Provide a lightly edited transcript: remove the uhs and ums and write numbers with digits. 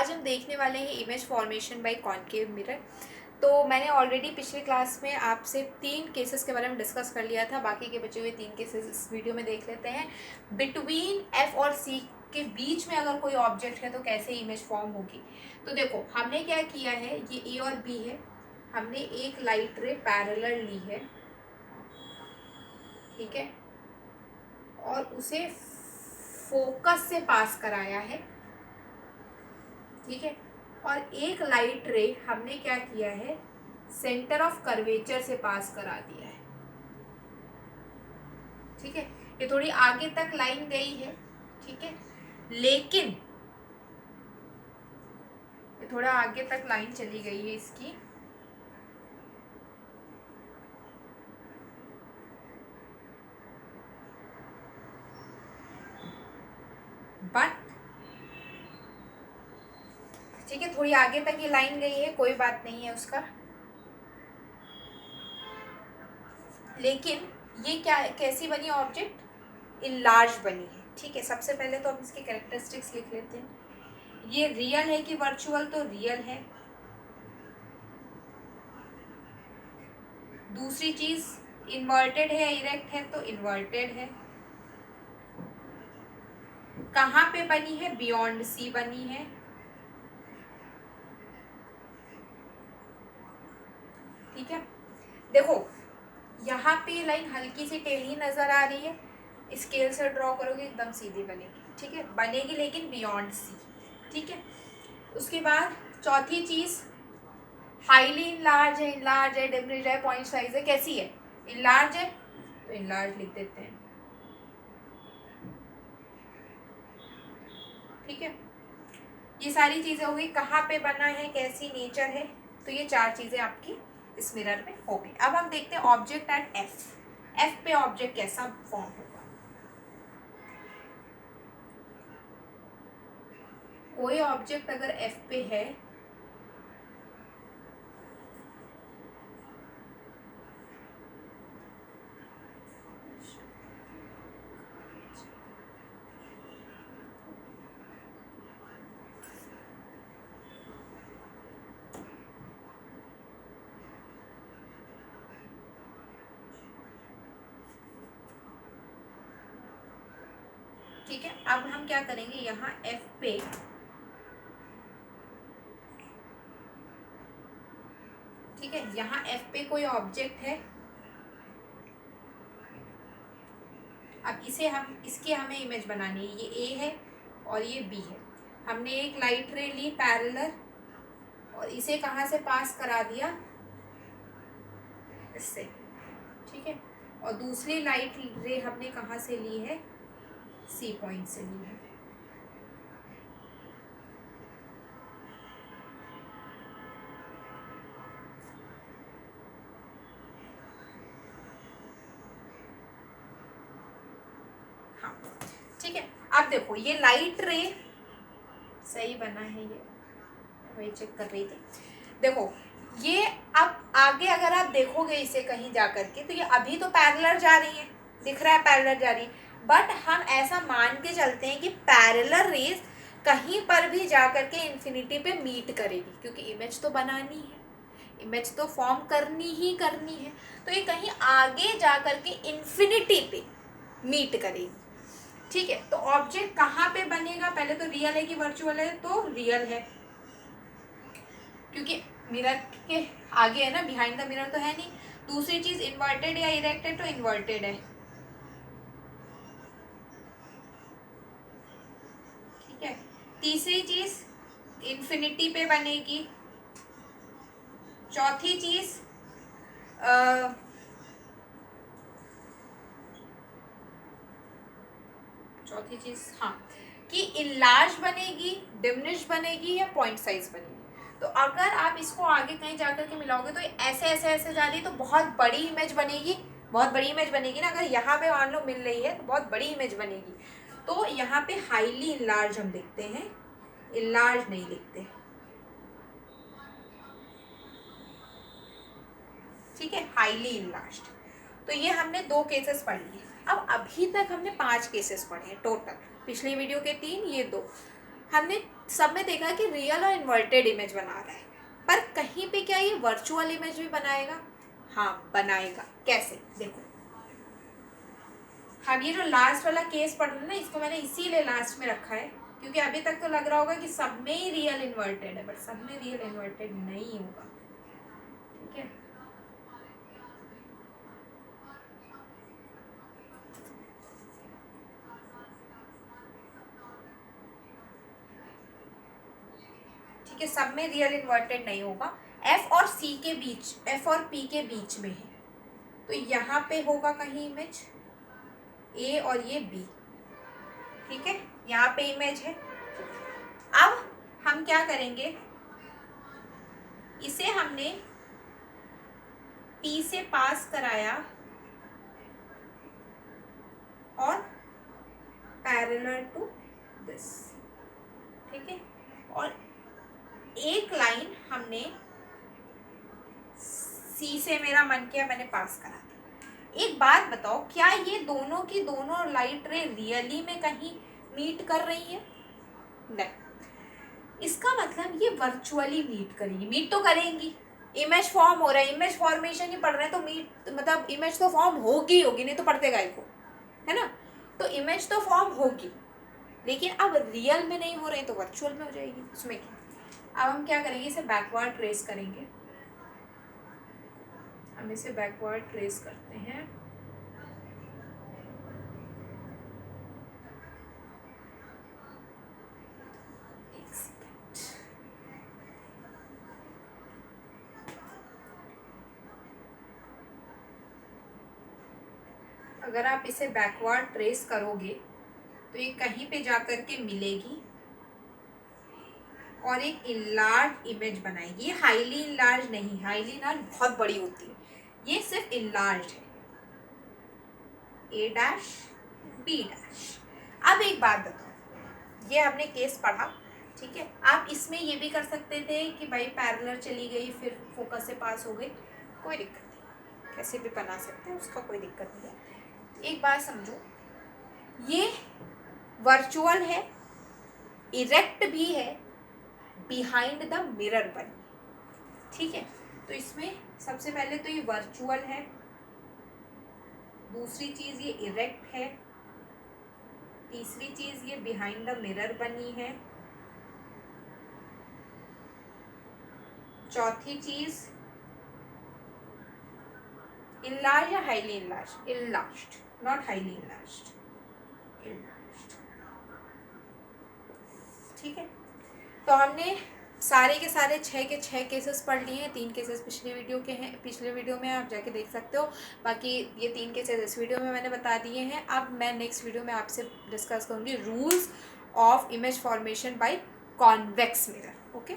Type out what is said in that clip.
आज हम देखने वाले हैं image formation by concave mirror. तो मैंने ऑलरेडी पिछले क्लास में आपसे 3 केसेस के बारे में डिस्कस कर लिया था, बाकी के बचे हुए 3 केसेस इस वीडियो में देख लेते हैं। बिटवीन एफ और सी के बीच में अगर कोई ऑब्जेक्ट है तो कैसे इमेज फॉर्म होगी। तो देखो हमने क्या किया है, ये ए और बी है, हमने एक लाइट रे पैरेलल ली है, ठीक है, और उसे फोकस से पास कराया है, ठीक है, और एक लाइट रे हमने क्या किया है, सेंटर ऑफ कर्वेचर से पास करा दिया है, ठीक है। ये थोड़ी आगे तक लाइन गई है, ठीक है, लेकिन ये थोड़ा आगे तक लाइन चली गई है इसकी, बट ठीक है, थोड़ी आगे तक ये लाइन गई है, कोई बात नहीं है उसका, लेकिन ये क्या कैसी बनी ऑब्जेक्ट, इनलार्ज बनी है, ठीक है। सबसे पहले तो हम इसके कैरेक्टरिस्टिक्स लिख लेते हैं। ये रियल है कि वर्चुअल, तो रियल है। दूसरी चीज इन्वर्टेड है, इरेक्ट है, तो इन्वर्टेड है। कहाँ पे बनी है, बियॉन्ड सी बनी है, ठीक है। देखो यहाँ पे लाइन हल्की सी टेढ़ी नजर आ रही है, स्केल से ड्रॉ करोगे एकदम सीधी बनेगी, ठीक है, बनेगी लेकिन बियॉन्ड सी, ठीक है। उसके बाद चौथी चीज, हाईली इनलार्ज है, डिमिनिश्ड है, पॉइंट साइज है, कैसी है, इनलार्ज है, तो इनलार्ज लिख देते हैं, ठीक है। ये सारी चीजें हो गई, कहाँ पे बना है, कैसी नेचर है, तो ये 4 चीजें आपकी इस मिरर में हो गई। अब हम देखते हैं ऑब्जेक्ट एट एफ। एफ पे ऑब्जेक्ट कैसा फॉर्म होगा। कोई ऑब्जेक्ट अगर एफ पे है, ठीक है। अब हम क्या करेंगे, यहाँ एफ पे ठीक है, यहाँ एफ पे कोई ऑब्जेक्ट है। अब इसे हम इसकी हमें इमेज बनानी है, ये ए है और ये बी है। हमने एक लाइट रे ली पैरेलल और इसे कहाँ से पास करा दिया, इससे, ठीक है। और दूसरी लाइट रे हमने कहाँ से ली है, सी पॉइंट से ली है, हाँ, ठीक है। अब देखो ये लाइट रे सही बना है, ये वही चेक कर रही थी। देखो ये अब आगे अगर आप देखोगे इसे कहीं जा करके, तो ये अभी तो पैरेलल जा रही है, दिख रहा है पैरेलल जा रही है, बट हम ऐसा मान के चलते हैं कि पैरेलल रेज कहीं पर भी जा करके इन्फिनिटी पे मीट करेगी, क्योंकि इमेज तो बनानी है, इमेज तो फॉर्म करनी ही करनी है, तो ये कहीं आगे जा करके इन्फिनिटी पे मीट करेगी, ठीक है। तो ऑब्जेक्ट कहाँ पे बनेगा, पहले तो रियल है कि वर्चुअल है, तो रियल है, क्योंकि मिरर के आगे है ना, बिहाइंड द मिरर तो है नहीं। दूसरी चीज इन्वर्टेड या इरेक्टेड, तो इन्वर्टेड है, ठीक है। तीसरी चीज इन्फिनिटी पे बनेगी। चौथी चीज हाँ, कि इनलार्ज बनेगी, डिमिनिश बनेगी या पॉइंट साइज बनेगी। तो अगर आप इसको आगे कहीं जाकर के मिलाओगे तो ऐसे ऐसे ऐसे जा रही, तो बहुत बड़ी इमेज बनेगी, बहुत बड़ी इमेज बनेगी ना। अगर यहाँ पे मान लो मिल रही है तो बहुत बड़ी इमेज बनेगी। तो यहाँ पे हाईली इनलार्ज हम लिखते हैं, इनलार्ज नहीं लिखते, ठीक है, हाईली इनलार्ज। तो ये हमने 2 केसेस पढ़ लिए। अब अभी तक हमने 5 केसेस पढ़े हैं टोटल, पिछली वीडियो के 3, ये 2। हमने सब में देखा कि रियल और इन्वर्टेड इमेज बना रहा है, पर कहीं पे क्या ये वर्चुअल इमेज भी बनाएगा? हाँ बनाएगा। कैसे? देखो, हम ये जो लास्ट वाला केस पढ़ रहे हैं ना, इसको मैंने इसीलिए लास्ट में रखा है क्योंकि अभी तक तो लग रहा होगा कि सब में ही रियल इन्वर्टेड है, बट सब में रियल इन्वर्टेड नहीं होगा। ठीक है, ठीक है, सब में रियल इन्वर्टेड नहीं होगा। एफ और सी के बीच, एफ और पी के बीच में है, तो यहाँ पे होगा कहीं इमेज ए और ये बी। ठीक है, यहाँ पे इमेज है। अब हम क्या करेंगे, इसे हमने पी से पास कराया और पैरेलल टू दिस। ठीक है, और एक लाइन हमने सी से, मेरा मन किया मैंने पास करा दी। एक बात बताओ, क्या ये दोनों की दोनों लाइट रे रियली में कहीं मीट कर रही है? नहीं, इसका मतलब ये वर्चुअली मीट करेगी। मीट तो करेंगी, इमेज फॉर्म हो रहा है, इमेज फॉर्मेशन ही पढ़ रहे हैं तो मीट मतलब इमेज तो फॉर्म होगी होगी, नहीं तो पढ़ते गाय को, है ना? तो इमेज तो फॉर्म होगी, लेकिन अब रियल में नहीं हो रहे तो वर्चुअल में हो जाएगी, उसमें क्या। अब हम क्या करेंगे, इसे बैकवर्ड ट्रेस करेंगे। हम इसे बैकवर्ड ट्रेस करते हैं। अगर आप इसे बैकवर्ड ट्रेस करोगे तो ये कहीं पे जाकर के मिलेगी और एक इनलार्ज इमेज बनाएगी। ये हाईली इनलार्ज नहीं, हाईली इनलार्ज बहुत बड़ी होती है, ये सिर्फ इनलार्ज है, ए डैश बी डैश। अब एक बात बताओ, ये हमने केस पढ़ा, ठीक है, आप इसमें ये भी कर सकते थे कि भाई पैरेलल चली गई फिर फोकस से पास हो गई, कोई दिक्कत नहीं, कैसे भी बना सकते हैं, उसका कोई दिक्कत नहीं है। एक बात समझो, ये वर्चुअल है, इरेक्ट भी है, बिहाइंड द मिरर बनी। ठीक है, तो इसमें सबसे पहले तो ये वर्चुअल है, दूसरी चीज ये इरेक्ट है, तीसरी चीज ये बिहाइंड द मिरर बनी है, चौथी चीज इनलार्ज या highly enlarge? Enlarged, not highly enlarged, enlarged. ठीक है, तो हमने सारे के सारे 6 के 6 केसेस पढ़ लिए हैं। 3 केसेस पिछले वीडियो के हैं, पिछले वीडियो में आप जाके देख सकते हो, बाकी ये 3 केसेस इस वीडियो में मैंने बता दिए हैं। अब मैं नेक्स्ट वीडियो में आपसे डिस्कस करूँगी rules of image formation by convex mirror. Okay.